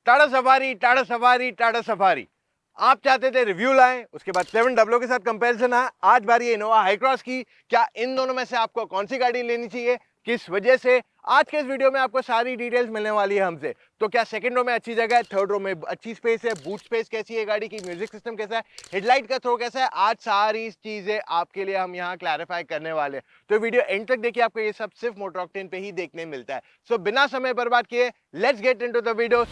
Tata safari, Tata safari, Tata safari. आप चाहते थे रिव्यू लाएं, उसके बाद 700 के साथ कंपैरिजन है। आज बारी है इनोवा हाई क्रॉस की। क्या इन दोनों में से आपको कौन सी गाड़ी लेनी चाहिए, किस वजह से, आज के इस वीडियो में आपको सारी डिटेल्स मिलने वाली है हमसे। तो क्या सेकंड रो में अच्छी जगह है, थर्ड रो में अच्छी स्पेस है, बूट स्पेस कैसी है गाड़ी की, म्यूजिक सिस्टम कैसा है, हेडलाइट का थ्रो कैसा है, आज सारी चीजें आपके लिए हम यहाँ क्लैरिफाई करने वाले हैं। तो वीडियो एंड तक देखिए, आपको ये सब सिर्फ मोटर ऑक्टेन पे ही देखने मिलता है। सो बिना समय बर्बाद किए let's get into the video.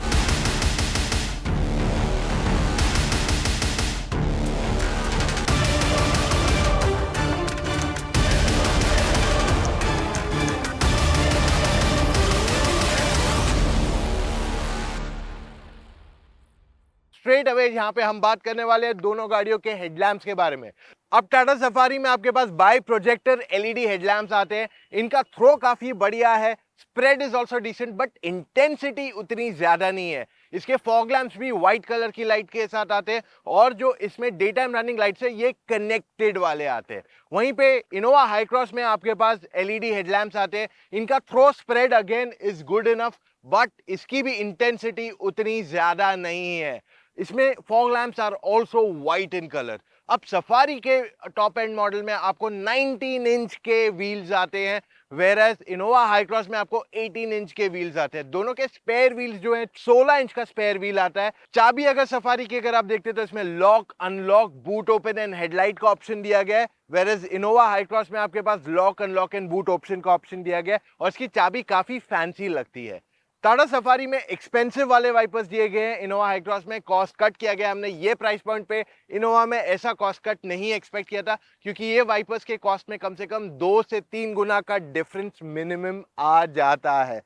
Straight away यहाँ पे हम बात करने वाले हैं दोनों गाड़ियों के हेडलैम्प्स के बारे में। अब टाटा सफारी में आपके पास बाई प्रोजेक्टर एलईडी हेडलैम्प्स आते हैं। इनका थ्रो काफी बढ़िया है, spread is also decent, but intensity उतनी ज्यादा नहीं है। इसके फॉग लैंप्स भी व्हाइट कलर की लाइट के साथ आते हैं और जो इसमें डे टाइम रनिंग लाइट्स है ये कनेक्टेड वाले आते हैं। वहीं पे इनोवा हाई क्रॉस में आपके पास एलईडी हेडलैम्प्स आते हैं। इनका throw spread again is good enough, but इसकी भी इंटेंसिटी उतनी ज्यादा नहीं है। इसमें fog lamps are also white in colour. अब सफारी के टॉप एंड मॉडल में आपको 19 इंच के व्हील्स आते हैं, वेरएस इनोवा हाई क्रॉस में आपको 18 इंच के व्हील्स आते हैं। दोनों के स्पेयर व्हील्स जो हैं 16 इंच का स्पेयर व्हील आता है। चाबी अगर सफारी की अगर आप देखते हैं तो इसमें lock, unlock, boot open and headlight का ऑप्शन दिया गया है, वेरएस इनोवा हाई क्रॉस में आपके पास lock, unlock and boot option का ऑप्शन दिया गया है और इसकी चाबी काफी फैंसी लगती है। टाटा सफारी में एक्सपेंसिव वाले वाइपर्स दिए गए हैं, इनोवा हाई क्रॉस में कॉस्ट कट किया गया। हमने ये प्राइस पॉइंट पे इनोवा में ऐसा कॉस्ट कट नहीं एक्सपेक्ट किया था, क्योंकि ये वाइपर्स के कॉस्ट में कम से कम 2 से 3 गुना का डिफरेंस मिनिमम आ जाता है।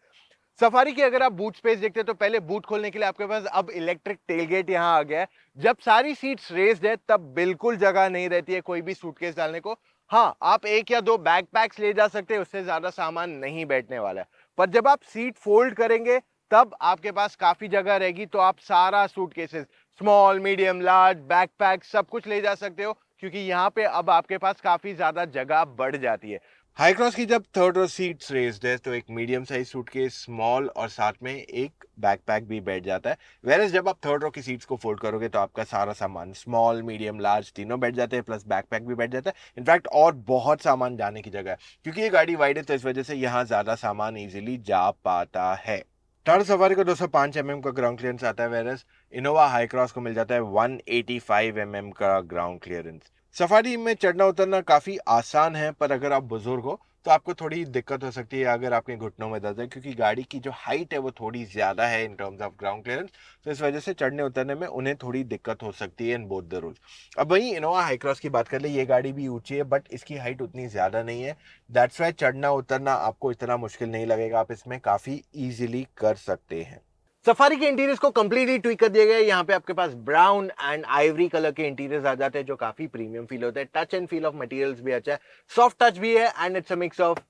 सफारी की अगर आप बूट स्पेस देखते हैं तो पहले बूट खोलने के लिए आपके पास अब इलेक्ट्रिक टेलगेट यहाँ आ गया है। जब सारी सीट्स रेज्ड है तब बिल्कुल जगह नहीं रहती है कोई भी सूटकेस डालने को। हाँ, आप 1 या 2 बैकपैक्स ले जा सकते हैं, उससे ज्यादा सामान नहीं बैठने वाला है। पर जब आप सीट फोल्ड करेंगे तब आपके पास काफी जगह रहेगी, तो आप सारा suitcases, small, medium, large, backpack सब कुछ ले जा सकते हो, क्योंकि यहाँ पे अब आपके पास काफी ज्यादा जगह बढ़ जाती है। हाई क्रॉस की जब थर्ड रो सीट्स रेज्ड है तो एक मीडियम साइज सूटकेस, स्मॉल और साथ में एक बैकपैक भी बैठ जाता है। वेरएस जब आप थर्ड रो की सीट्स को फोल्ड करोगे तो आपका सारा सामान, स्मॉल, मीडियम, लार्ज तीनों बैठ जाते हैं, प्लस बैकपैक भी बैठ जाता है। इनफैक्ट और बहुत सामान जाने की जगह है, क्योंकि ये गाड़ी वाइड है तो इस वजह से यहाँ ज्यादा सामान इजीली जा पाता है। टाटा सफारी को 205 mm का ग्राउंड क्लियरेंस आता है, वेरएस इनोवा हाई क्रॉस को मिल जाता है 185 mm का ग्राउंड क्लियरेंस। सफारी में चढ़ना उतरना काफी आसान है, पर अगर आप बुजुर्ग हो तो आपको थोड़ी दिक्कत हो सकती है अगर आपके घुटनों में दर्द है, क्योंकि गाड़ी की जो हाइट है वो थोड़ी ज्यादा है इन टर्म्स ऑफ ग्राउंड क्लियरेंस। तो इस वजह से चढ़ने उतरने में उन्हें थोड़ी दिक्कत हो सकती है इन बोथ द रूल्स। अब वहीं इनोवा हाई क्रॉस की बात कर ले, ये गाड़ी भी ऊंची है बट इसकी हाइट उतनी ज्यादा नहीं है। दैट्स वाई चढ़ना उतरना आपको इतना मुश्किल नहीं लगेगा, आप इसमें काफी इजीली कर सकते हैं। सफारी के इंटीरियर्स को कंप्लीटली ट्विक कर दिया गया है। यहाँ पे आपके पास ब्राउन एंड आइवरी कलर के इंटीरियर्स आ जाते हैं जो काफी प्रीमियम फील होते हैं। Touch and feel of materials भी अच्छा है, सॉफ्ट टच भी है and it's a mix of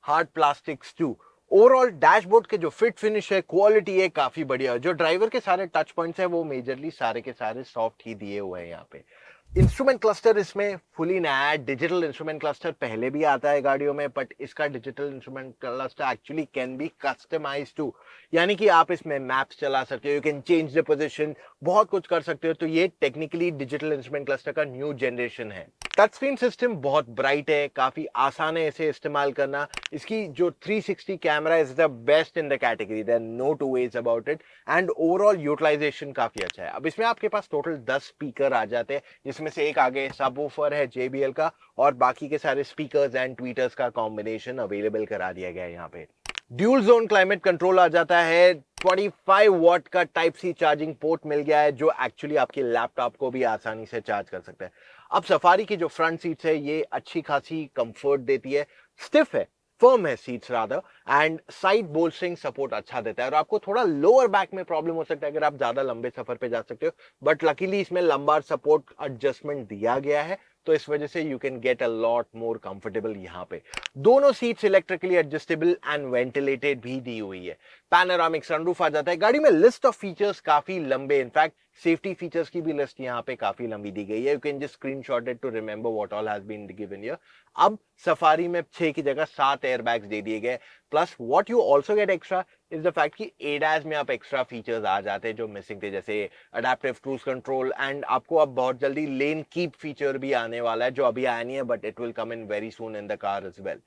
hard plastics too. Overall dashboard के जो फिट फिनिश है, क्वालिटी है, काफी बढ़िया है। जो ड्राइवर के सारे टच पॉइंट्स है वो मेजरली सारे के सारे सॉफ्ट ही दिए हुए हैं यहाँ पे। इंस्ट्रूमेंट क्लस्टर इसमें फुली नया है। डिजिटल इंस्ट्रूमेंट क्लस्टर पहले भी आता है गाड़ियों में, बट इसका digital instrument cluster actually can be customised too, यानी कि आप इसमें मैप्स चला सकते हो, you can change the position, बहुत कुछ कर सकते हो। तो ये टेक्निकली डिजिटल इंस्ट्रूमेंट क्लस्टर का न्यू जनरेशन है। टच स्क्रीन सिस्टम बहुत ब्राइट है, काफी आसान है इसे इस्तेमाल करना। इसकी जो 360 camera is the best in the category, there no two ways about it. And overall utilisation काफी अच्छा है। अब इसमें आपके पास टोटल 10 स्पीकर आ जाते हैं, जिसमें से एक आगे सबवूफर है JBL का, और बाकी के सारे स्पीकर्स एंड ट्वीटर्स का कॉम्बिनेशन अवेलेबल करा दिया गया है। यहाँ पे ड्यूल जोन क्लाइमेट कंट्रोल आ जाता है। 25 वॉट का टाइप सी चार्जिंग पोर्ट मिल गया है, जो एक्चुअली आपके लैपटॉप को भी आसानी से चार्ज कर सकता है। अब सफारी की जो फ्रंट सीट्स है ये अच्छी खासी कंफर्ट देती है, स्टिफ है, फर्म है seats rather, and side bolstering support अच्छा देता है। और आपको थोड़ा लोअर बैक में प्रॉब्लम हो सकता है अगर आप ज्यादा लंबे सफर पे जा सकते हो, बट लकीली इसमें लंबार सपोर्ट एडजस्टमेंट दिया गया है, तो इस वजह से you can get a lot more comfortable. यहाँ पे दोनों seats electrically adjustable and ventilated भी दी हुई है। पैनोरामिक सनरूफ आ जाता है। गाड़ी में लिस्ट ऑफ फीचर्स काफी लंबे, इनफैक्ट सेफ्टी फीचर्स की भी लिस्ट यहाँ पे काफी लंबी दी गई है। You can just screenshot it to remember what all has been given here. अब सफारी में 6 की जगह 7 एयरबैग्स दे दिए गए, plus what you also get extra is the fact कि एडास में आप एक्स्ट्रा फीचर्स आ जाते हैं जो मिसिंग थे, जैसे अडेप्टिव क्रूज कंट्रोल, एंड आपको अब बहुत जल्दी लेन कीप फीचर भी आने वाला है जो अभी आया नहीं है, but it will come in very soon in the car as well.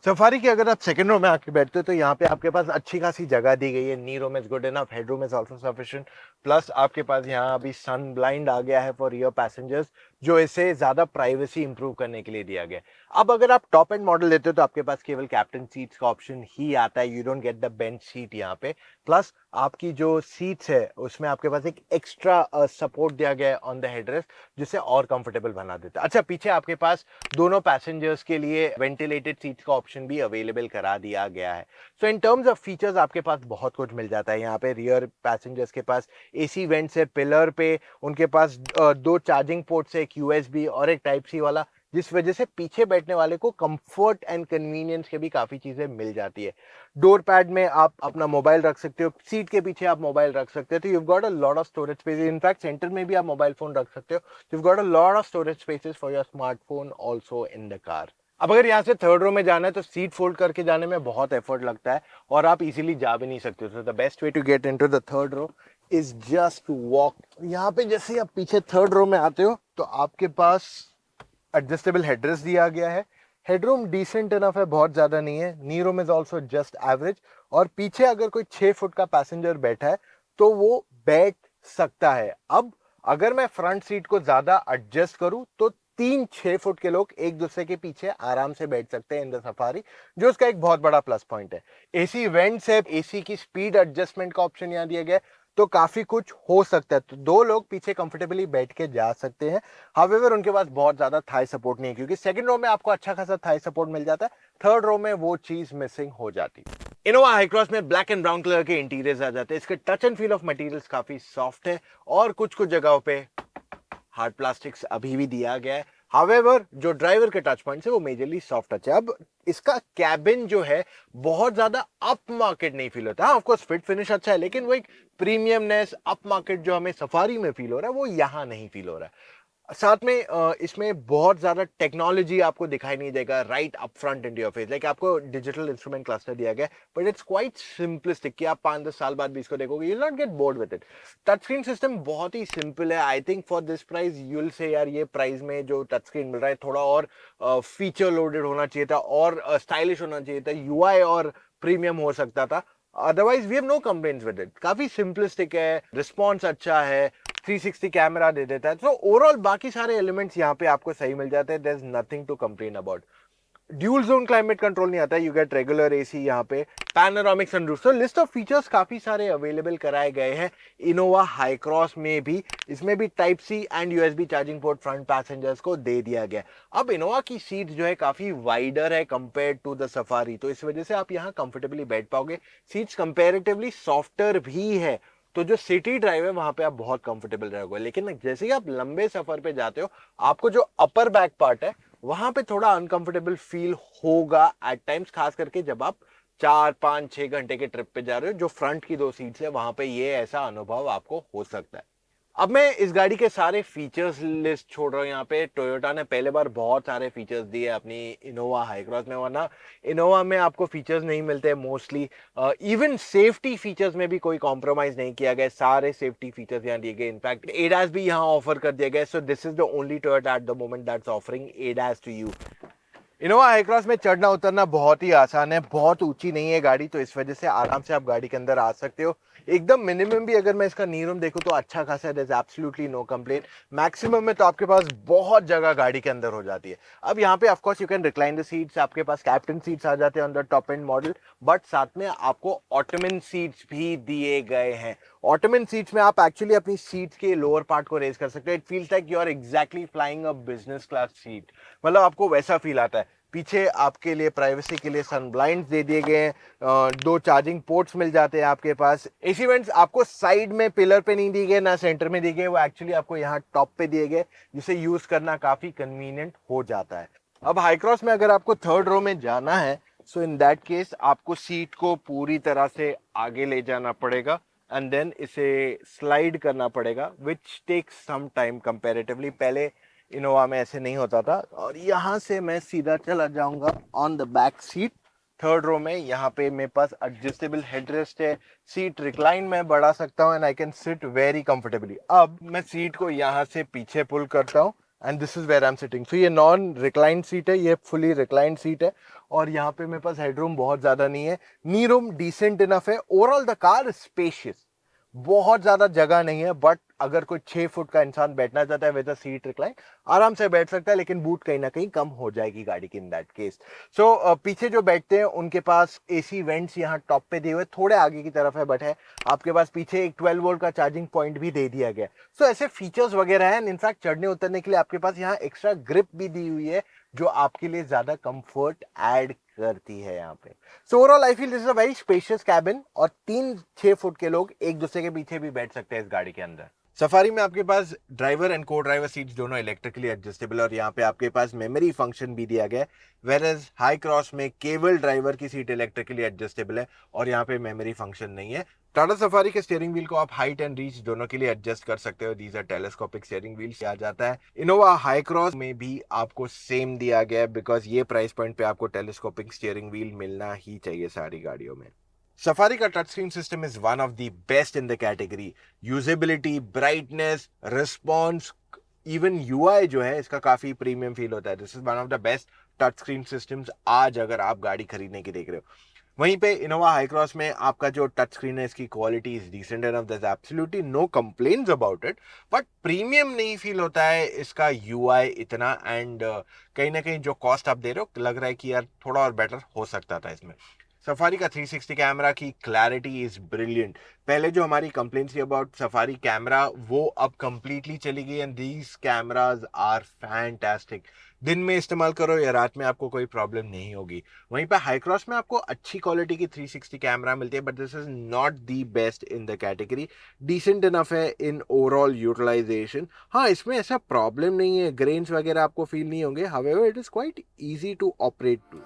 Safari की अगर आप सेकंड रो में आके बैठते हो तो यहाँ पे आपके पास अच्छी खासी जगह दी गई है। नी room is good enough, head room is also sufficient, plus आपके पास यहाँ अभी सन ब्लाइंड आ गया है फॉर रियर पैसेंजर्स, जो इसे ज्यादा प्राइवेसी इंप्रूव करने के लिए दिया गया है। अब अगर आप टॉप एंड मॉडल लेते हो तो आपके पास केवल कैप्टन सीट्स का ऑप्शन ही आता है, you don't get the bench seat यहाँ पे। प्लस आपकी जो सीट्स है उसमें आपके पास एक एक्स्ट्रा सपोर्ट दिया गया है ऑन द हेडरेस्ट, जिसे और कंफर्टेबल बना देता है। अच्छा, पीछे आपके पास दोनों पैसेंजर्स के लिए वेंटिलेटेड सीट्स का ऑप्शन भी अवेलेबल करा दिया गया है। So in terms of features आपके पास बहुत कुछ मिल जाता है। यहाँ पे रियर पैसेंजर्स के पास एसी वेंट्स है, पिलर पे उनके पास दो चार्जिंग पोर्ट्स है, एक यूएसबी और एक टाइप सी वाला, जिस वजह से पीछे बैठने वाले को कंफर्ट एंड कन्वीनियंस के भी काफी चीजें मिल जाती है। डोर पैड में आप अपना मोबाइल रख सकते हो, सीट के पीछे आप मोबाइल रख सकते हो, तो you got a lot of storage space. In fact centre में भी आप मोबाइल फोन रख सकते हो, you got a lot of storage spaces for your smartphone also in the car. अब अगर यहाँ से थर्ड रो में जाना है तो सीट फोल्ड करके जाने में बहुत एफर्ट लगता है और आप इजीली जा भी नहीं सकते हो। So the best way to get into the third row is just to walk. यहाँ पे जैसे ही आप पीछे थर्ड रो में आते हो तो आपके पास एडजस्टेबल हेडरेस्ट दिया गया है। हेडरूम डिसेंट इनफ है, बहुत ज्यादा नहीं है। नी room is also just average, और पीछे अगर कोई 6 फुट का पैसेंजर बैठा है तो वो बैठ सकता है। अब अगर मैं फ्रंट सीट को ज्यादा एडजस्ट करूं तो 3-6 फुट के लोग एक दूसरे के पीछे आराम से बैठ सकते हैं इन द सफारी, जो उसका एक बहुत बड़ा प्लस पॉइंट है। एसी वेंट्स है, एसी की स्पीड एडजस्टमेंट का ऑप्शन यहाँ दिया गया है, तो काफी कुछ हो सकता है। तो 2 लोग पीछे कंफर्टेबली बैठ के जा सकते हैं। हावेवर उनके पास बहुत ज्यादा थाई सपोर्ट नहीं है, क्योंकि सेकंड रो में आपको अच्छा खासा थाई सपोर्ट मिल जाता है, थर्ड रो में वो चीज मिसिंग हो जाती है। इनोवा हाई क्रॉस में ब्लैक एंड ब्राउन कलर के इंटीरियर्स आ जाते हैं। इसके touch and feel of materials काफी सॉफ्ट है और कुछ कुछ जगहों पे हार्ड प्लास्टिक्स अभी भी दिया गया है। हावेवर जो ड्राइवर के टच पॉइंट है वो मेजरली सॉफ्ट टच है। अब इसका कैबिन जो है बहुत ज्यादा अप मार्केट नहीं फील होता है। ऑफ कोर्स फिट फिनिश अच्छा है, लेकिन वो एक प्रीमियमनेस अप मार्केट जो हमें सफारी में फील हो रहा है वो यहाँ नहीं फील हो रहा है। साथ में इसमें बहुत ज्यादा टेक्नोलॉजी आपको दिखाई नहीं देगा right up front in your face. Like आपको डिजिटल इंस्ट्रूमेंट क्लस्टर दिया गया, बट इट्स क्वाइट सिंपलिस्टिक कि आप 5-10 साल बाद भी इसको देखोगे, you will not get bored with it. Touch screen system बहुत ही सिंपल है। I think for this price you will say यार ये प्राइस में जो टच स्क्रीन मिल रहा है थोड़ा और फीचर लोडेड होना चाहिए था और स्टाइलिश होना चाहिए था, यूआई और प्रीमियम हो सकता था। Otherwise we have no complaints with it. काफी सिंपलिस्टिक है, रिस्पॉन्स अच्छा है, 360 कैमरा दे देता है। तो ओवरऑल बाकी सारे एलिमेंट्स यहाँ पे आपको सही मिल जाते हैं। There is nothing to complain about. Dual zone climate control नहीं आता, यू गेट रेगुलर एसी यहाँ पे, panoramic sunroof. So list of features काफी सारे अवेलेबल कराए गए हैं इनोवा हाई क्रॉस में भी। इसमें भी type C and USB charging port front passengers को दे दिया गया। अब इनोवा की सीट जो है काफी वाइडर है कंपेयर टू द सफारी, तो इस वजह से आप यहाँ कंफर्टेबली बैठ पाओगे। सीट्स कंपेरेटिवली सॉफ्टर भी है, तो जो सिटी ड्राइव है वहां पे आप बहुत कंफर्टेबल रहोगे। लेकिन जैसे ही आप लंबे सफर पे जाते हो आपको जो अपर बैक पार्ट है वहां पे थोड़ा अनकंफर्टेबल फील होगा एट टाइम्स, खास करके जब आप 4-5-6 घंटे के ट्रिप पे जा रहे हो। जो फ्रंट की 2 सीट्स है वहां पे ये ऐसा अनुभव आपको हो सकता है। अब मैं इस गाड़ी के सारे फीचर्स लिस्ट छोड़ रहा हूँ। यहाँ पे टोयोटा ने पहले बार बहुत सारे फीचर्स दिए अपनी इनोवा हाई क्रॉस में, वरना इनोवा में आपको फीचर्स नहीं मिलते मोस्टली। इवन सेफ्टी फीचर्स में भी कोई कॉम्प्रोमाइज नहीं किया गया, सारे सेफ्टी फीचर्स यहाँ दिए गए। इनफैक्ट एडास भी यहाँ ऑफर कर दिया गया। So this is the only Toyota at the moment that's offering ADAS to you. Innova Hycross में चढ़ना उतरना बहुत ही आसान है, बहुत ऊंची नहीं है गाड़ी, तो इस वजह से आराम से आप गाड़ी के अंदर आ सकते हो। एकदम मिनिमम भी अगर मैं इसका नी रूम देखूं तो अच्छा खासा है, there is absolutely no complaint. Maximum में तो आपके पास बहुत जगह गाड़ी के अंदर हो जाती है। अब यहाँ पे of course you can recline the seats, आपके पास कैप्टन सीट्स आ जाते हैं on the top end model, but साथ में आपको ऑटोमन सीट्स भी दिए गए हैं। ऑटोमन सीट्स में आप एक्चुअली अपनी सीट्स के लोअर पार्ट को रेज कर सकते हो। It feels like you are exactly flying a business class seat, मतलब आपको वैसा फील आता है। पीछे आपके लिए प्राइवेसी के लिए सन ब्लाइंड्स दे दिए गए हैं, 2 चार्जिंग पोर्ट्स मिल जाते हैं आपके पास। एसी वेंट्स आपको साइड में पिलर पे नहीं दिए गए, ना सेंटर में दिए गए, वो एक्चुअली आपको यहाँ टॉप पे दिए गए, जिसे यूज करना काफी कन्वीनियंट हो जाता है। अब हाई क्रॉस में अगर आपको थर्ड रो में जाना है, सो इन दैट केस आपको सीट को पूरी तरह से आगे ले जाना पड़ेगा एंड देन इसे स्लाइड करना पड़ेगा, which takes some time comparatively. पहले इनोवा में ऐसे नहीं होता था। और यहाँ से मैं सीधा चला जाऊंगा on the back seat, third row में यहाँ पे मेरे पास एडजस्टेबल हेडरेस्ट है, सीट रिक्लाइन मैं बढ़ा सकता हूँ and I can sit very comfortably. अब मैं सीट को यहाँ से पीछे पुल करता हूँ and this is where I am sitting. So ये नॉन रिक्लाइंड सीट है, ये फुली रिक्लाइंड सीट है और यहाँ पे मेरे पास हेडरूम बहुत ज्यादा नहीं है, नी रूम डिसेंट इनफ है। ओवरऑल द कार स्पेशियस, बहुत ज्यादा जगह नहीं है, बट अगर कोई 6 फुट का इंसान बैठना चाहता है विद अ सीट रिक्लाइन आराम से बैठ सकता है, लेकिन बूट कहीं ना कहीं कम हो जाएगी गाड़ी की इन दैट केस। सो पीछे जो बैठते हैं उनके पास एसी वेंट्स यहाँ टॉप पे दिए हुए, थोड़े आगे की तरफ है, बट है आपके पास पीछे एक 12 वोल्ट का चार्जिंग पॉइंट भी दे दिया गया। सो ऐसे फीचर्स वगैरह हैं। इनफैक्ट चढ़ने उतरने के लिए आपके पास यहाँ एक्स्ट्रा ग्रिप भी दी हुई है जो आपके लिए ज्यादा कंफर्ट ऐड करती है यहाँ पे। So overall I feel this is a very spacious cabin और 3-6 फुट के लोग एक दूसरे के पीछे भी बैठ सकते हैं इस गाड़ी के अंदर। सफारी में आपके पास ड्राइवर एंड को ड्राइवर सीट्स दोनों इलेक्ट्रिकली एडजस्टेबल और यहाँ पे आपके पास मेमोरी फंक्शन भी दिया गया है, वेयर एज हाई क्रॉस में केवल ड्राइवर की सीट इलेक्ट्रिकली एडजस्टेबल है और यहाँ पे मेमोरी फंक्शन नहीं है। टाटा सफारी के स्टीयरिंग व्हील को आप हाइट एंड रीच दोनों के लिए एडजस्ट कर सकते हो, these are telescopic steering wheels आ जाता है। इनोवा हाई क्रॉस में भी आपको सेम दिया गया है बिकॉज ये प्राइस पॉइंट पे आपको टेलीस्कोपिक स्टीयरिंग व्हील मिलना ही चाहिए सारी गाड़ियों में। सफारी का touch screen system is one of the best in the category. Usability, brightness, response, even UI जो है इसका काफी प्रीमियम फील होता है। This is one of the best touch screen systems आज अगर आप गाड़ी खरीदने की देख रहे हो। वहीं पे इनोवा हाई क्रॉस में आपका जो टच स्क्रीन है इसकी quality is decent enough, there is absolutely no complains about it, but premium नहीं फील होता है इसका यूआई इतना एंड कहीं ना कहीं जो कॉस्ट आप दे रहे हो लग रहा है कि यार थोड़ा और बेटर हो सकता था इसमें। सफारी का 360 कैमरा की क्लैरिटी इज ब्रिलियंट। पहले जो हमारी कंप्लेंट्स थी अबाउट सफारी कैमरा वो अब कंप्लीटली चली गई and these cameras are fantastic. दिन में इस्तेमाल करो या रात में आपको कोई प्रॉब्लम नहीं होगी। वहीं पे हाई क्रॉस में आपको अच्छी क्वालिटी की 360 कैमरा मिलती है, but this is not the best in the category. Decent enough है इन ओवरऑल यूटिलाइजेशन। हाँ, इसमें ऐसा प्रॉब्लम नहीं है, ग्रेन्स वगैरह आपको फील नहीं होंगे, however it is quite easy to operate too.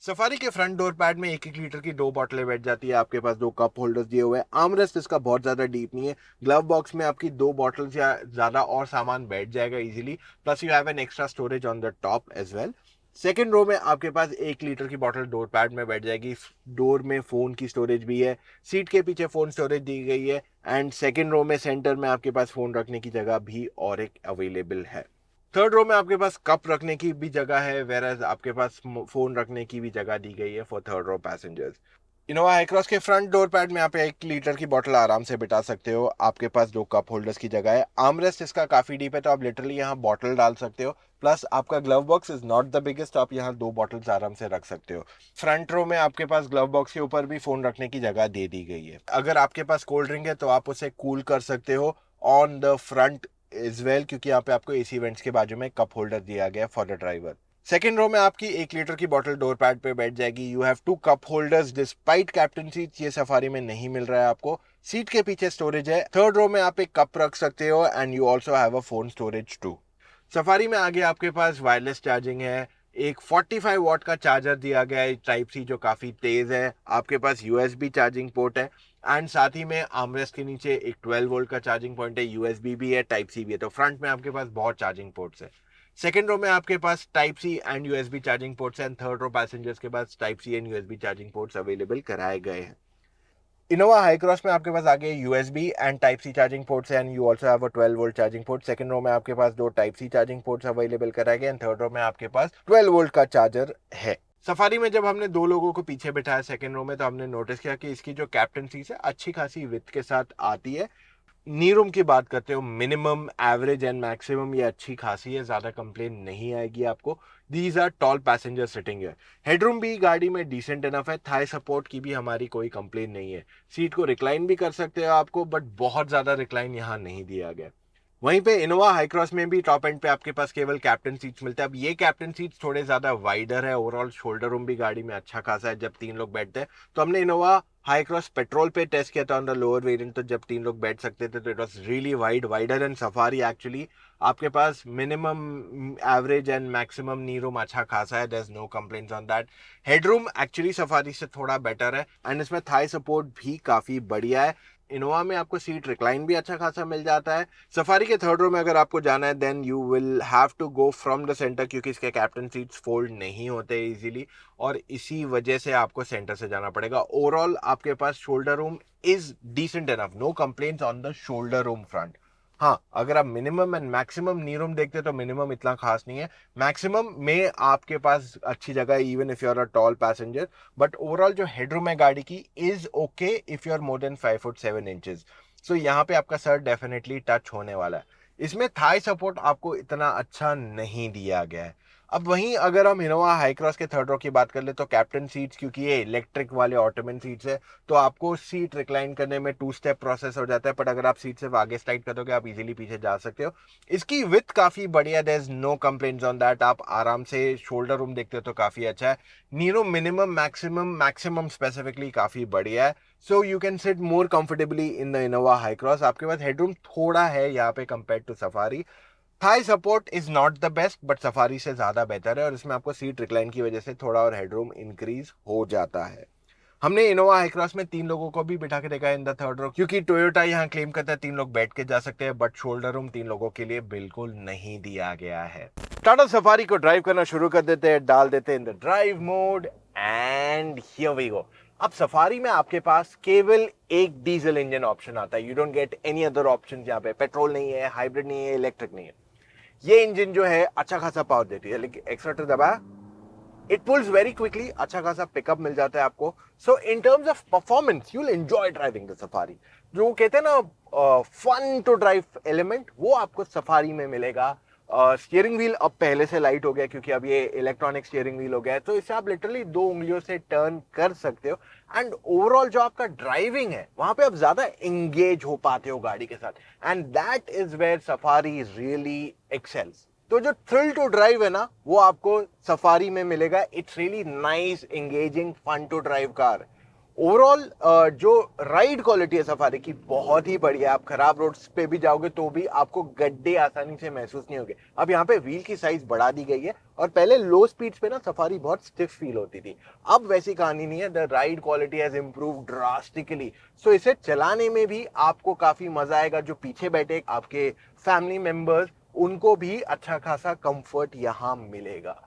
Safari के फ्रंट डोर पैड में 1-1 लीटर की 2 बॉटलें बैठ जाती है। आपके पास 2 कप होल्डर्स दिए हुए हैं। आर्मरेस्ट इसका बहुत ज्यादा डीप नहीं है। ग्लव बॉक्स में आपकी 2 बॉटल्स या ज्यादा और सामान बैठ जाएगा easily, plus you have an extra storage on the top as well. Second row में आपके पास 1 लीटर की बॉटल डोर पैड में बैठ जाएगी। डोर में फोन की स्टोरेज भी है, सीट के पीछे फोन स्टोरेज दी गई है एंड सेकेंड रो में सेंटर में आपके पास फोन रखने की जगह भी और एक अवेलेबल है। थर्ड रो में आपके पास कप रखने की भी जगह है, वेर एज आपके पास फोन रखने की भी जगह दी गई है for third row passengers. Innova Hycross के फ्रंट डोर पैड में आप 1 लीटर की बोतल आराम से बिठा सकते हो। आपके पास 2 कप होल्डर्स की जगह है। आर्मरेस्ट इसका काफी डीप है तो आप लिटरली यहाँ बॉटल डाल सकते हो, प्लस आपका glove box is not the biggest, आप यहाँ 2 बॉटल्स आराम से रख सकते हो। फ्रंट रो में आपके पास ग्लव बॉक्स के ऊपर भी फोन रखने की जगह दे दी गई है। अगर आपके पास कोल्ड ड्रिंक है तो आप उसे कूल कर सकते हो on the front is well, क्योंकि यहाँ पे आपको एसी वेंट्स के बाजू में कप होल्डर दिया गया for the driver. Second row में आपकी 1 लीटर की बोतल डोर पैड पे बैठ जाएगी। You have 2 cup holders despite captain seat, ये सफारी में नहीं मिल रहा है आपको। सीट के पीछे स्टोरेज है। थर्ड रो में आप एक कप रख सकते हो and you also have a phone storage too. Safari में आगे आपके पास वायरलेस चार्जिंग है। एक 45 वॉट का चार्जर दिया गया है टाइप सी जो काफी तेज है। आपके पास यूएसबी चार्जिंग पोर्ट है एंड साथ ही में आर्मरेस्ट के नीचे एक 12 वोल्ट का चार्जिंग पॉइंट है। यूएसबी भी है, टाइप सी भी है, तो फ्रंट में आपके पास बहुत चार्जिंग पोर्ट्स है। सेकेंड रो में आपके पास type C and USB charging ports and third row passengers के पास type C and USB charging ports available कराए गए हैं। इनोवा हाई क्रॉस में आपके पास आगे USB and type C charging ports and you also have a 12 volt charging port. Second row में आपके पास 2 type C charging ports available कराए गए एंड थर्ड रो में आपके पास 12 वोल्ट का चार्जर है। सफारी में जब हमने 2 लोगों को पीछे बिठाया सेकंड रो में तो हमने नोटिस किया कि इसकी जो कैप्टन सीट है अच्छी खासी विड्थ के साथ आती है। नी रूम की बात करते हो, मिनिमम, एवरेज एंड मैक्सिमम ये अच्छी खासी है, ज्यादा कंप्लेन नहीं आएगी आपको। These are tall passenger sitting है। हेडरूम भी गाड़ी में डिसेंट इनफ है। थाई सपोर्ट की भी हमारी कोई कंप्लेन नहीं है। सीट को रिक्लाइन भी कर सकते हो आपको, बट बहुत ज्यादा रिक्लाइन यहाँ नहीं दिया गया। वहीं पे इनोवा हाई क्रॉस में भी टॉप एंड पे आपके पास केवल कैप्टन सीट्स मिलते हैं। अब ये कैप्टन सीट्स थोड़े ज्यादा वाइडर है, ओवरऑल शोल्डर रूम भी गाड़ी में अच्छा खासा है जब 3 लोग बैठते हैं। तो हमने इनोवा हाई क्रॉस पेट्रोल पे टेस्ट किया था ऑन द लोअर वेरिएंट, तो जब 3 लोग बैठ सकते थे तो it was really wider than Safari actually. आपके पास minimum average and maximum knee room अच्छा खासा है, there is no complaints on that. Headroom actually Safari से थोड़ा बेटर है एंड इसमें थाई सपोर्ट भी काफी बढ़िया है। इनोवा में आपको सीट रिक्लाइन भी अच्छा खासा मिल जाता है। सफारी के थर्ड रो में अगर आपको जाना है then you will have to go from the centre, क्योंकि इसके कैप्टन सीट्स फोल्ड नहीं होते इजीली और इसी वजह से आपको सेंटर से जाना पड़ेगा। ओवरऑल आपके पास shoulder room is decent enough, no complaints on the shoulder room front. हाँ, अगर आप minimum and maximum knee room देखते हैं तो मिनिमम इतना खास नहीं है, मैक्सिमम में आपके पास अच्छी जगह है even if you are a tall passenger. But overall जो हेडरूम है गाड़ी की is okay if you are more than 5 foot 7 inches. So यहाँ पे आपका सर डेफिनेटली टच होने वाला है। इसमें थाई सपोर्ट आपको इतना अच्छा नहीं दिया गया है। अब वहीं अगर हम इनोवा हाई क्रॉस के थर्ड रो की बात कर ले तो कैप्टन सीट्स, क्योंकि ये इलेक्ट्रिक वाले ऑटोमन सीट्स है तो आपको सीट रिक्लाइन करने में 2 स्टेप प्रोसेस हो जाता है। बट अगर आप सीट सिर्फ आगे स्लाइड कर दोगे आप इजीली पीछे जा सकते हो। इसकी विथ काफी बढ़िया, there is no complaints on that. आप आराम से शोल्डर रूम देखते हो तो काफी अच्छा है। नीरो मिनिमम मैक्सिमम स्पेसिफिकली काफी बढ़िया है। So you can sit more comfortably in the Innova Hycross. आपके पास हेडरूम थोड़ा है यहाँ पे compare to Safari. Thigh support is not the best but Safari से ज्यादा बेहतर है और इसमें आपको सीट रिक्लाइन की वजह से थोड़ा और हेडरूम इंक्रीज हो जाता है। हमने इनोवा हाई क्रॉस में 3 लोगों को भी बिठा के देखा है इन द थर्ड रो, क्योंकि टोयोटा यहाँ क्लेम करता है 3 लोग बैठ के जा सकते हैं, बट शोल्डर रूम 3 लोगों के लिए बिल्कुल नहीं दिया गया है। टाटा सफारी को ड्राइव करना शुरू कर देते हैं, डाल देते हैं in the drive mode and here we go. अब सफारी में आपके पास केवल एक डीजल इंजन ऑप्शन आता है, you don't get any other option. यहाँ पे पेट्रोल नहीं है, हाइब्रिड नहीं है, इलेक्ट्रिक नहीं है। ये इंजन जो है अच्छा खासा पावर देती है, लेकिन एक्सलेटर दबाया इट पुल्स वेरी क्विकली, अच्छा खासा पिकअप मिल जाता है आपको। So in terms of performance you will enjoy driving the Safari. जो कहते हैं ना फन टू ड्राइव एलिमेंट, वो आपको सफारी में मिलेगा। स्टीयरिंग व्हील अब पहले से लाइट हो गया क्योंकि अब ये इलेक्ट्रॉनिक स्टीयरिंग व्हील हो गया है, तो इसे आप लिटरली 2 उंगलियों से टर्न कर सकते हो। एंड ओवरऑल जो आपका ड्राइविंग है वहां पे आप ज्यादा एंगेज हो पाते हो गाड़ी के साथ, and that is where Safari really excels. तो जो थ्रिल टू ड्राइव है ना वो आपको सफारी में मिलेगा। It's really nice engaging fun to drive car. Overall जो राइड क्वालिटी है सफारी की बहुत ही बढ़िया। आप खराब रोड्स पे भी जाओगे तो भी आपको गड्ढे आसानी से महसूस नहीं होंगे। अब यहाँ पे व्हील की साइज बढ़ा दी गई है और पहले लो स्पीड्स पे ना सफारी बहुत स्टिफ फील होती थी, अब वैसी कहानी नहीं है। The ride quality has improved drastically. So इसे चलाने में भी आपको काफी मजा आएगा। जो पीछे बैठे आपके फैमिली मेंबर्स उनको भी अच्छा खासा कंफर्ट यहाँ मिलेगा।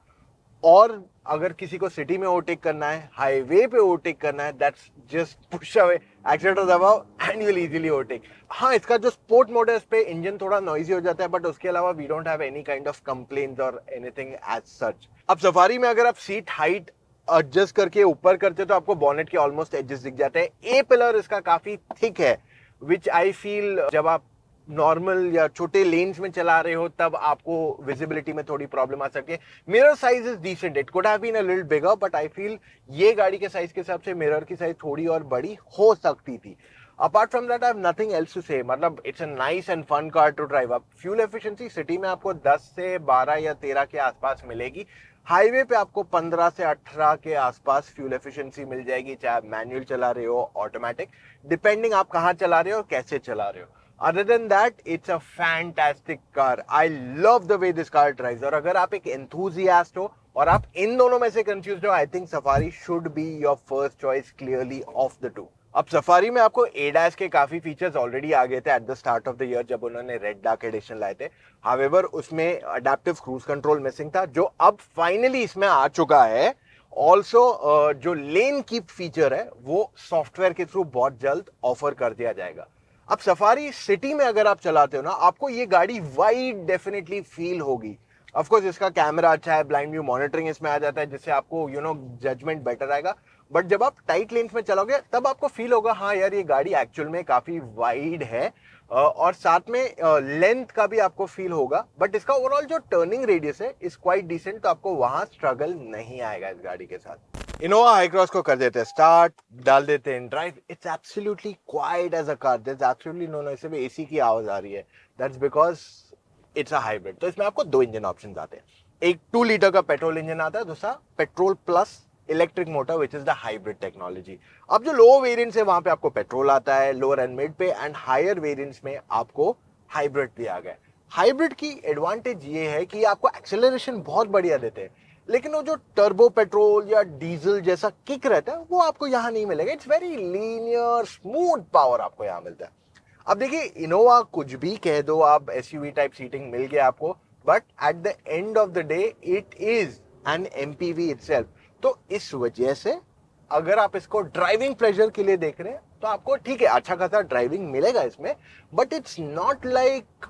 और अगर किसी को सिटी में ओवरटेक करना है, हाईवे पे ओवरटेक करना है, that's just push away, accelerator दबाओ and you will easily overtake. हाँ, इसका जो स्पोर्ट मोड है इस पे इंजन थोड़ा नॉइजी हो जाता है, बट उसके अलावा we don't have any kind of complaints और एनीथिंग एज सच। अब सफारी में अगर आप सीट हाइट एडजस्ट करके ऊपर करते तो आपको बॉनेट के ऑलमोस्ट एजेस दिख जाते हैं। ए पिलर इसका काफी थिक है, विच आई फील जब आप नॉर्मल या छोटे लेन्स में चला रहे हो तब आपको विजिबिलिटी में थोड़ी प्रॉब्लम आ सकती है। Mirror size is decent, it could have been a little bigger, but I feel ये गाड़ी के साइज के हिसाब से मिरर की साइज थोड़ी और बड़ी हो सकती थी। Apart from that I have nothing else to say. मतलब it's a nice and fun car to drive. अब फ्यूल एफिशिएंसी सिटी में आपको 10 से 12 या 13 के आसपास मिलेगी, हाईवे पे आपको 15 से 18 के आसपास फ्यूल एफिशिएंसी मिल जाएगी, चाहे आप मैनुअल चला रहे हो ऑटोमेटिक, डिपेंडिंग आप कहाँ चला रहे हो और कैसे चला रहे हो। Other than that, it's a fantastic car. I love the way this car drives. और अगर आप एक enthusiast हो और आप इन दोनों में से कंफ्यूज हो, I think Safari should be your first choice clearly of the two. अब सफारी में आपको ADAS के काफी फीचर्स ऑलरेडी आ गए थे at the start of the year जब उन्होंने रेड डार्क एडिशन लाए थे। हावेवर उसमें अडेप्टिव क्रूज कंट्रोल मिसिंग था, जो अब फाइनली इसमें आ चुका है। ऑल्सो जो लेन कीप फीचर है वो सॉफ्टवेयर के थ्रू बहुत जल्द ऑफर कर दिया जाएगा। अब सफारी सिटी में अगर आप चलाते हो ना, आपको ये गाड़ी वाइड डेफिनेटली फील होगी। ऑफ कोर्स इसका कैमरा अच्छा है, ब्लाइंड व्यू मॉनिटरिंग इसमें आ जाता है जिससे आपको जजमेंट बेटर आएगा। बट जब आप टाइट लेन्स में चलोगे तब आपको फील होगा हाँ यार ये गाड़ी एक्चुअल में काफी वाइड है, और साथ में लेंथ का भी आपको फील होगा। बट इसका ओवरऑल जो टर्निंग रेडियस है इज क्वाइट डिसेंट, तो आपको वहां स्ट्रगल नहीं आएगा इस गाड़ी के साथ। इनोवा हाई क्रॉस को कर देते हैं स्टार्ट, डाल देते हैं drive, it's absolutely quiet as a car, there is absolutely no noise. इसमें एसी की आवाज आ रही है, that's because it's a hybrid. तो इसमें आपको दो इंजन ऑप्शन आते हैं, एक 2 लीटर का पेट्रोल इंजन आता है, दूसरा petrol plus electric motor which is the hybrid technology. अब जो लो वेरिएंट्स है वहां पे आपको पेट्रोल आता है लोअर एंड मिड पे, एंड हायर वेरिएंट्स में आपको हाइब्रिड दिया गया है। हाइब्रिड की एडवांटेज ये है कि आपको एक्सेलरेशन बहुत बढ़िया देते हैं, लेकिन वो जो टर्बो पेट्रोल या डीजल जैसा किक रहता है वो आपको यहाँ नहीं मिलेगा। It's very linear smooth power आपको यहाँ मिलता है। अब देखिए इनोवा कुछ भी कह दो आप, एसयूवी टाइप सीटिंग मिल गया आपको, but at the end of the day it is an MPV itself. तो इस वजह से अगर आप इसको ड्राइविंग प्लेजर के लिए देख रहे हैं तो आपको ठीक है अच्छा खासा ड्राइविंग मिलेगा इसमें, but it's not like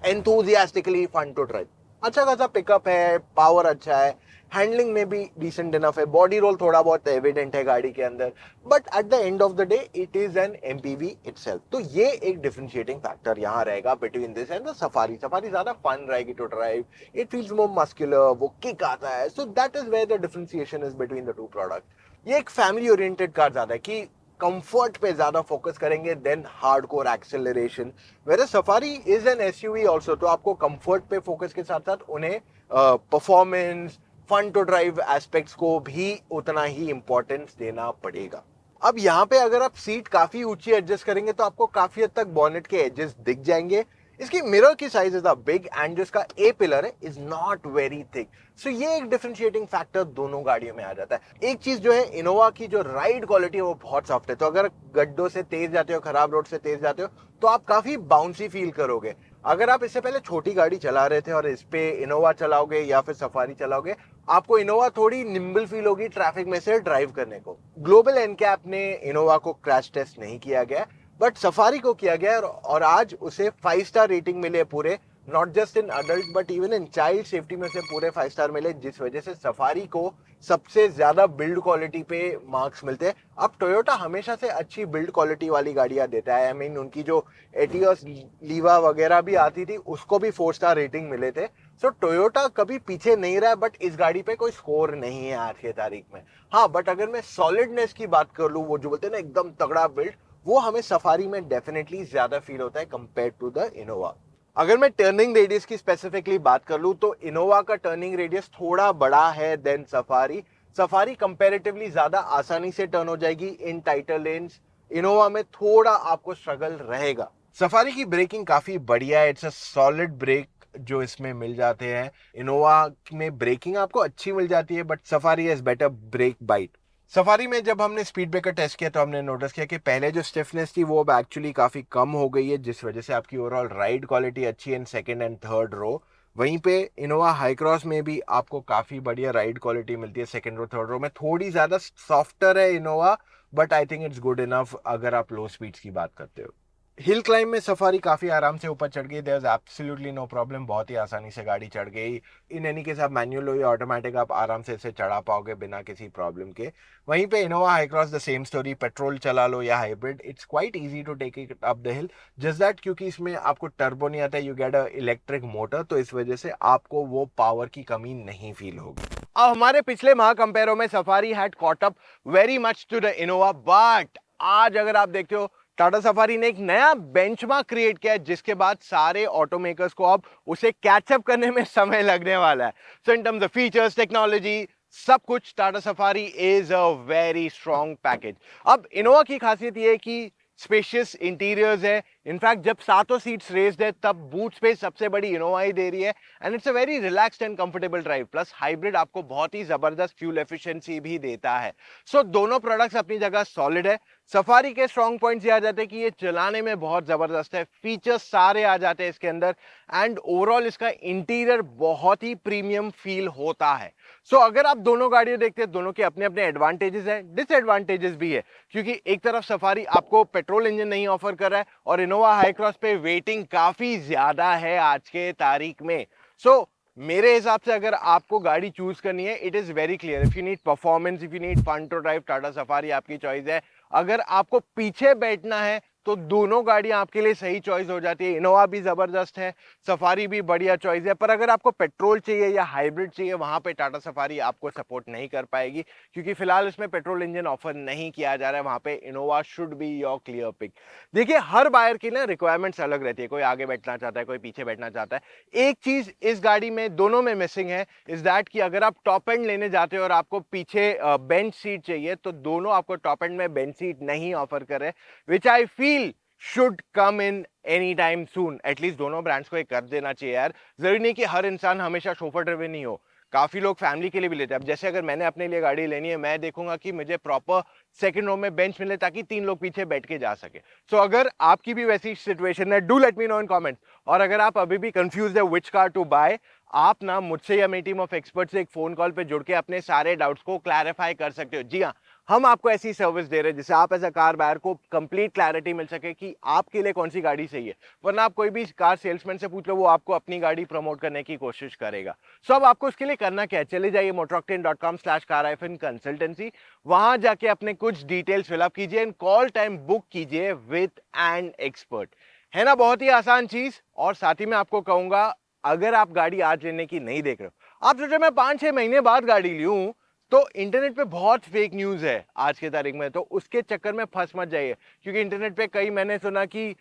enthusiastically fun to drive. अच्छा खासा पिकअप है, पावर अच्छा है, हैंडलिंग में भी डिसेंट इनफ है, बॉडी रोल थोड़ा बहुत एविडेंट है गाड़ी के अंदर, but at the end of the day it is an MPV itself. तो ये एक डिफरेंशिएटिंग फैक्टर यहाँ रहेगा between this and the Safari. Safari ज्यादा फन रहेगी to drive, it feels more muscular, वो किक आता है, so that is where the differentiation is between the two product. ये एक फैमिली ओरिएंटेड कार ज्यादा है कि कंफर्ट पे ज्यादा फोकस करेंगे then hardcore acceleration, where Safari is an SUV also. तो आपको कंफर्ट पे फोकस के साथ साथ उन्हें performance fun to drive aspects को भी उतना ही इंपॉर्टेंस देना पड़ेगा। अब यहाँ पे अगर आप सीट काफी ऊंची एडजस्ट करेंगे तो आपको काफी हद तक बॉनेट के एजेस दिख जाएंगे। इसकी मिरर की साइज इज बिग एंड जो इसका ए पिलर है इज नॉट वेरी थिक, सो ये एक डिफरेंशिएटिंग फैक्टर दोनों गाड़ियों में आ जाता है। एक चीज जो है इनोवा की जो राइड क्वालिटी है वो बहुत सॉफ्ट है, तो अगर गड्ढों से तेज जाते हो, खराब रोड से तेज जाते हो तो आप काफी बाउंसी फील करोगे। अगर आप इससे पहले छोटी गाड़ी चला रहे थे और इस पे इनोवा चलाओगे या फिर सफारी चलाओगे, आपको इनोवा थोड़ी निम्बल फील होगी ट्रैफिक में से ड्राइव करने को। ग्लोबल एनकैप ने इनोवा को क्रैश टेस्ट नहीं किया गया, बट सफारी को किया गया और आज उसे 5 स्टार रेटिंग मिले पूरे, not just in adult but even in child safety में से पूरे 5 स्टार मिले, जिस वजह से सफारी को सबसे ज्यादा बिल्ड क्वालिटी पे मार्क्स मिलते हैं। अब टोयोटा हमेशा से अच्छी बिल्ड क्वालिटी वाली गाड़ियां देता है, आई मीन उनकी जो एटियोस लीवा वगैरह भी आती थी उसको भी 4 स्टार रेटिंग मिले थे। सो टोयोटा कभी पीछे नहीं रहा, बट इस गाड़ी पे कोई स्कोर नहीं है आज के तारीख में। हाँ, बट अगर मैं सॉलिडनेस की बात कर लूं, वो जो बोलते हैं ना एकदम तगड़ा बिल्ड, वो हमें सफारी में डेफिनेटली ज्यादा फील होता है कंपेयर टू द इनोवा। अगर मैं टर्निंग रेडियस की स्पेसिफिकली बात कर लूं तो इनोवा का टर्निंग रेडियस थोड़ा बड़ा है देन सफारी। सफारी कंपैरेटिवली ज्यादा आसानी से टर्न हो जाएगी इन टाइटर लेन्स, इनोवा में थोड़ा आपको स्ट्रगल रहेगा। सफारी की ब्रेकिंग काफी बढ़िया है, इट्स अ सॉलिड ब्रेक जो इसमें मिल जाते हैं। इनोवा में ब्रेकिंग आपको अच्छी मिल जाती है, but Safari has better brake bite. Safari में जब हमने स्पीड ब्रेकर टेस्ट किया तो हमने नोटिस किया कि पहले जो स्टिफनेस थी वो अब एक्चुअली काफी कम हो गई है, जिस वजह से आपकी ओवरऑल राइड क्वालिटी अच्छी है in second and third row. वहीं पे इनोवा हाई क्रॉस में भी आपको काफी बढ़िया राइड क्वालिटी मिलती है, सेकंड रो थर्ड रो में थोड़ी ज्यादा सॉफ्टर है Innova, but I think it's good enough अगर आप लो स्पीड्स की बात करते हो। हिल क्लाइंब में सफारी काफी आराम से ऊपर चढ़ गई, there is absolutely no problem, बहुत ही आसानी से गाड़ी चढ़ गई। इन एनी केस आप मैनुअल हो या ऑटोमेटिक, आप आराम से इसे चढ़ा पाओगे बिना किसी प्रॉब्लम के। वहीं पे Innova Hycross the same story, petrol चला लो या hybrid, it's quite easy to take it up the hill, just that क्योंकि इसमें आपको टर्बो नहीं आता, you get a electric motor, तो इस वजह से आपको वो पावर की कमी नहीं फील होगी। अब हमारे पिछले माह कंपेयरों में Safari had caught up very much to the Innova, but आज अगर आप देखते हो टाटा सफारी ने एक नया बेंचमार्क क्रिएट किया है, जिसके बाद सारे ऑटोमेकर्स को अब उसे कैचअप करने में समय लगने वाला है। So in terms of features, technology, सब कुछ Tata Safari is a very strong package. अब इनोवा की खासियत ये है कि स्पेशियस इंटीरियर्स है, इनफैक्ट जब सातों सीट्स रेस्ड है तब बूट स्पेस सबसे बड़ी इनोवा ही दे रही है, and it's a very relaxed and comfortable drive. Plus hybrid आपको बहुत ही जबरदस्त फ्यूल एफिशिएंसी भी देता है। सो दोनों प्रोडक्ट्स अपनी जगह सॉलिड है। सफारी के स्ट्रॉन्ग पॉइंट्स ये आ जाते हैं कि ये चलाने में बहुत जबरदस्त है, फीचर्स सारे आ जाते हैं इसके अंदर, एंड ओवरऑल इसका इंटीरियर बहुत ही प्रीमियम फील होता है। सो अगर आप दोनों गाड़ियां देखते हैं, दोनों के अपने अपने एडवांटेजेस हैं, डिसएडवांटेजेस भी है, क्योंकि एक तरफ सफारी आपको पेट्रोल इंजन नहीं ऑफर कर रहा है और इनोवा हाई क्रॉस पे वेटिंग काफी ज्यादा है आज के तारीख में। सो मेरे हिसाब से अगर आपको गाड़ी चूज करनी है, it is very clear, if you need performance, if you need fun to drive, Tata Safari आपकी चॉइस है। अगर आपको पीछे बैठना है तो दोनों गाड़ियां आपके लिए सही चॉइस हो जाती है। इनोवा भी जबरदस्त है, सफारी भी बढ़िया चॉइस है, पर अगर आपको पेट्रोल चाहिए या हाइब्रिड चाहिए वहां पे टाटा सफारी आपको सपोर्ट नहीं कर पाएगी, क्योंकि फिलहाल इसमें पेट्रोल इंजन ऑफर नहीं किया जा रहा है। वहां पे Innova should be your clear pick. देखिए, हर बायर की ना रिक्वायरमेंट्स अलग रहती है, कोई आगे बैठना चाहता है, कोई पीछे बैठना चाहता है। एक चीज इस गाड़ी में दोनों में मिसिंग है, इज दैट कि अगर आप टॉप एंड लेने जाते हो और आपको पीछे बेंच सीट चाहिए, तो दोनों आपको टॉप एंड में बेंच सीट नहीं ऑफर करे, which I feel should come in any time soon. At least दोनों ब्रांड्स को एक कर देना चाहिए यार। जरूरी नहीं कि हर इंसान हमेशा शोफर ड्रिवन ही हो, काफी लोग फैमिली के लिए भी लेते हैं। अब जैसे अगर मैंने अपने लिए गाड़ी लेनी है, मैं देखूंगा कि मुझे प्रॉपर सेकंड रो में बेंच मिले ताकि 3 लोग पीछे बैठ के जा सके। सो अगर आपकी भी वैसी सिचुएशन है, do let me know in comments. और अगर आप अभी भी कंफ्यूज है विच कार टू बाय, आप ना मुझसे या मेरी टीम ऑफ एक्सपर्ट से एक फोन कॉल पे जुड़ के अपने सारे डाउट्स को क्लैरिफाई कर सकते हो। जी हाँ, हम आपको ऐसी सर्विस दे रहे हैं जिससे आप एज अ कार बायर को कंप्लीट क्लैरिटी मिल सके कि आपके लिए कौन सी गाड़ी सही है। वरना आप कोई भी कार सेल्समैन से पूछ लो, वो आपको अपनी गाड़ी प्रमोट करने की कोशिश करेगा। सो अब आपको इसके लिए करना क्या है, चले जाइए motoroctane.com/car-consultancy, वहां जाके अपने कुछ डिटेल्स फिलअप कीजिए एंड कॉल टाइम बुक कीजिए विद एन एक्सपर्ट। है ना, बहुत ही आसान चीज। और साथ ही मैं आपको कहूंगा, अगर आप गाड़ी आज लेने की नहीं देख रहे हो, आप सोचे मैं 5-6 महीने बाद गाड़ी लूं, तो इंटरनेट पे बहुत फेक न्यूज है आज के तारीख में, तो उसके चक्कर में फंस मत जाइए। क्योंकि इंटरनेट पे कई मैंने सुना कि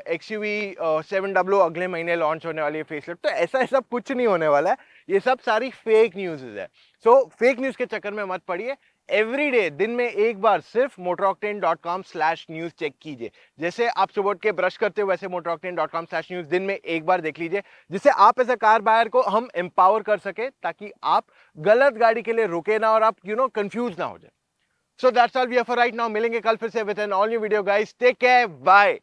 XUV 700 अगले महीने लॉन्च होने वाली है फेसलिफ्ट, तो ऐसा कुछ नहीं होने वाला है। ये सब सारी फेक न्यूज है। सो फेक न्यूज के चक्कर में मत पड़िए। एवरी डे, दिन में एक बार सिर्फ motoroctane.com/news चेक कीजिए। जैसे आप सुबह उठ के ब्रश करते हो, वैसे motoroctane.com/news दिन में एक बार देख लीजिए, जिससे आप एज अ कार बायर को हम एम्पावर कर सके, ताकि आप गलत गाड़ी के लिए रुके ना और आप कंफ्यूज ना हो जाए। So that's all we have for right now. मिलेंगे कल फिर से with an all new video guys. Take care, bye.